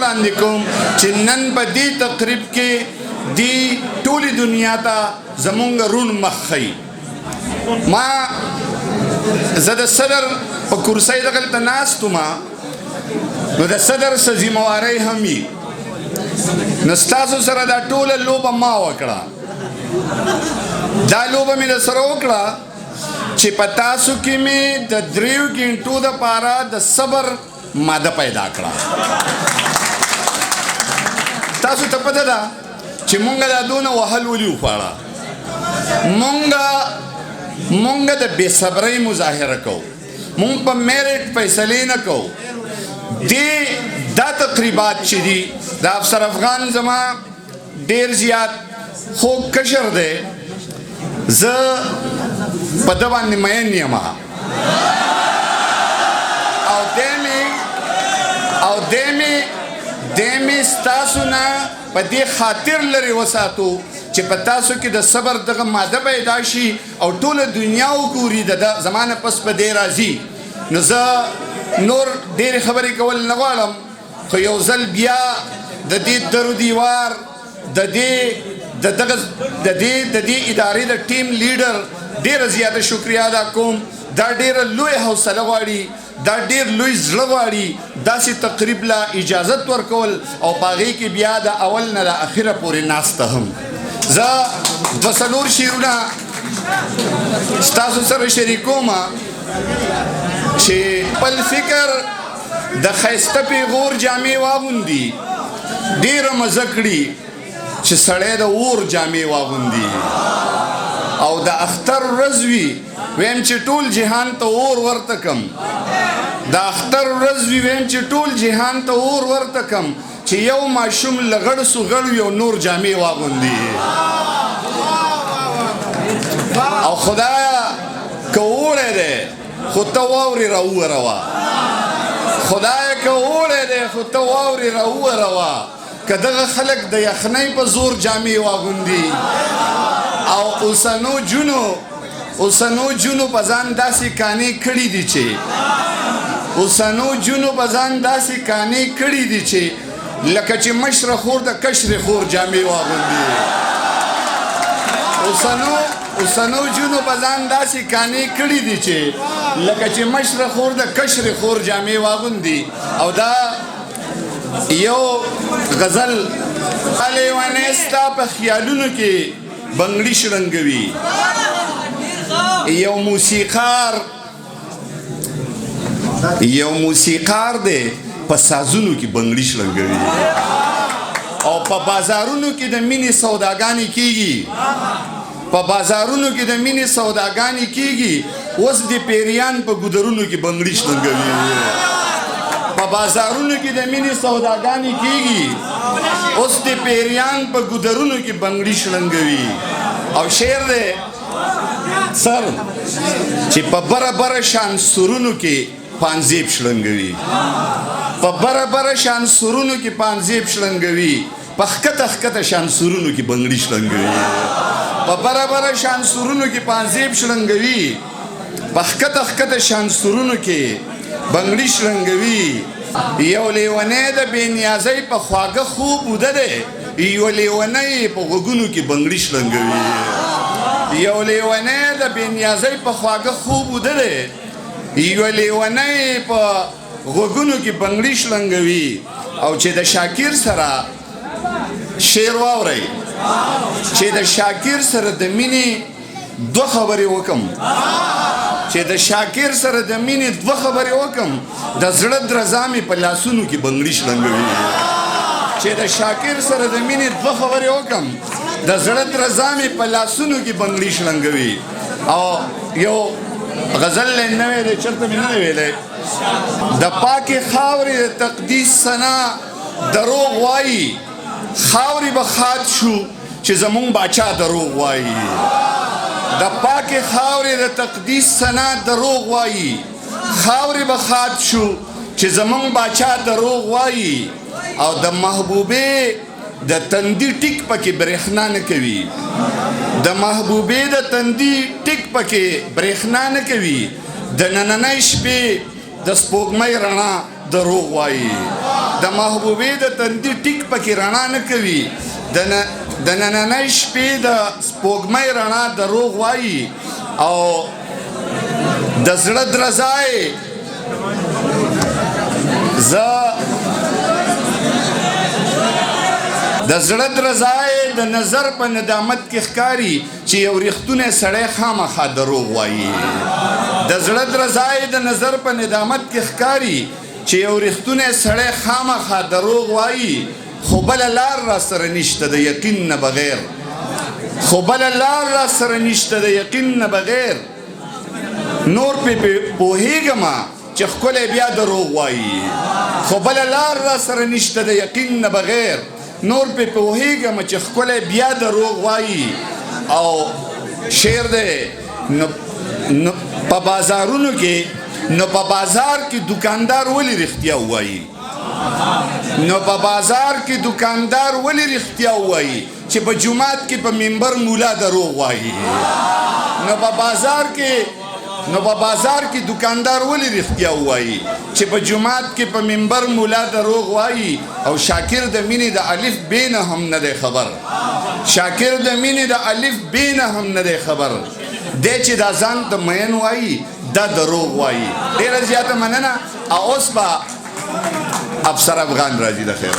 وړاندې کوم چې نن په دې تقریب کې دی ټولې دنیا ته زمونږ رون مخ ښیي. ما زه د صدر په کرسۍ دغلته ناست وم، نو د صدر څه ذمهوارۍ هم وي، نو ستاسو سره دا ټوله لوبه ما وکړه. دا لوبه مې در سره وکړه چې په تاسو کې مې د 3 غنټو دپاره د صبر ماده پیدا کړه. تاسو ته پته ده چې مونږ دا دونه وهل ولي وخواړه. مونږ د بې صبرۍ مظاهره کوو، مونږ په میرټ فیصلې نه کوو. دا تقریبات چې دي د افسر افغان زما ډېر زیات خوږ کشر دی، زه په ده باندې مین یم، او دی مې ستاسو نه په دې خاطر لرې وساتو چې په تاسو کې د صبر دغه ماده پیدا شي او ټوله دنیا وګوري د زما نه پس په دې راځي. نو زه نور ډېرې خبرې کول نه غواړم، خو یو ځل بیا د دې درو دیوار د دې ادارې د ټیم لیډر ډېره زیاته شکریه ادا کوم. دا ډېره لوی حوصله غواړي، دا ډېر لوی زړه غواړي داسې تقریب له اجازت ورکول او په هغې کې بیا د اول نه د اخره پورې ناسته هم. زه 2 شعرونه ستاسو سره شریکوم چې خپل فکر د ښایسته پیغور جامې واغوندي، ډېره مزه کړي چې سړی د اور جامې واغوندي، او د اختر ورځ وي ویم چې ټول جهان ته اور ورته کم، د اختر ورځ وي ویم چې ټول جهان ته اور ورته کم، چې یو ماشوم له غړ سو غړ وي او نور جامې واغوندي. او خدایا که اوړی دی خو ته واورې راووروه، خدایا که اوړی دی خو ته واورې راووروه، که دغه خلک د یخنۍ په زور جامې واغوندي. او اوسنو جونو په ځان داسې کانې کړي دي چې لکه چې مشره خور د کشرې خور جامې واغوندي. اوسنو جونو په ځان داسې کانې کړي دي چې لکه چې مشره خور د کشرې خور جامې واغوندي. او دا یو غزل لیونی ستا په خیالونو کې بنګړي شرنګوي، یو موسیقار دی په سازونو کې بنګړي شرنګوي، او په بازارونو کې د مینې سوداګانې کېږي، اوس د پیریان په ګودرونو کې بنګړي شرنګوي. په بازارونو کې د مینې سوداګانې کېږي، اوس د پیریان په ګودرونو کې بنګړي شرنګوي. او شعر دی سر چې په بره شان سرونو کې پانزیب شرنګوي، په بره شان سرونو کې پانزیب شرنګوي، په ښکته شان سرونو کې بنګړي شرنګوي، په بره شان سرونو کې پانزیب شرنګوي، په ښکته شان سرونو کې بنګړي شرنګوي. یو لیونی د بې نیازۍ په خواږه خوب وده دی، یو لیونی په غوږونو کې بنګړي شرنګوي، یو لیونی د بې نیازۍ په خواږه خوب وده دی، یو لیونی په غوږونو کې بنګړي شرنګوي. او چې د شاکر سره شعر واورئ، چې د شاکر سره د مینې 2 خبرې وکم، چې د شاکر سره د مینې 2 خبرې وکم، د زړه درزا مې په لاسونو کې بنګړي شرنګوي، چې د شاکر سره د مینې 2 خبرې وکم، د زړه درزا مې په لاسونو کې بنګړي شرنګوي. او یو غزل نوی دی، چېرته مې نه دی ویلی، د پاکې خاورې د تقدیس ثنا دروغ وایي، خاورې به خاد شو چې زمونږ باچا دروغ وایي. د پاکې خاورې د تقدیس ثنا دروغ وایي، خاورې به خاد شو چې زمونږ باچا دروغ وایي. او د محبوبې د تندي ټیک پکې برېښنا نه کوي، د محبوبې د تندي ټیک پکې برېښنا نه کوي، د نننۍ شپې د سپوږمۍ رڼا دروغ وایي. د محبوبې د تندي ټیک پکې رڼا نه کوي د نننۍ شپې د سپوږمۍ رڼا دروغ وایي او د زړه درزای د زړه درزای د نظر په ندامت کې ښکاري چې یو ریښتونی سړی خامخا دروغ وایي د زړه درزای د نظر په ندامت کې ښکاري چې یو ریښتونی سړی خامخا دروغ وایي خو بله لار را سره نشته د یقین نه بغیر خو بله لار را سره نشته د یقین نه بغیر نور پې پوهېږمه چې ښکلی بیا دروغ وایي خو بله لار را سره نشته د یقین نه بغیر نور پې پوهېږم چې ښکلی بیا دروغ وایي او شعر دی نو په بازارونو کې نو په بازار کې دکاندار ولې رښتیا وایي نو په بازار کې دکاندار ولې رښتیا وایي چې په جومات کې په منبر مولا دروغ وایي نو په بازار کې دکاندار ولې رښتیا وایي چې په جومات کې په منبر مولا دروغ وایي او شاکر د مینې د الف ب نه هم نه دی خبر شاکر د مینې د الف ب نه هم نه دی خبر دی چې دا ځان ته مین وایي دا دروغ وایي ډېره زیاته مننه او اوس به افسر افغان راځي د خیر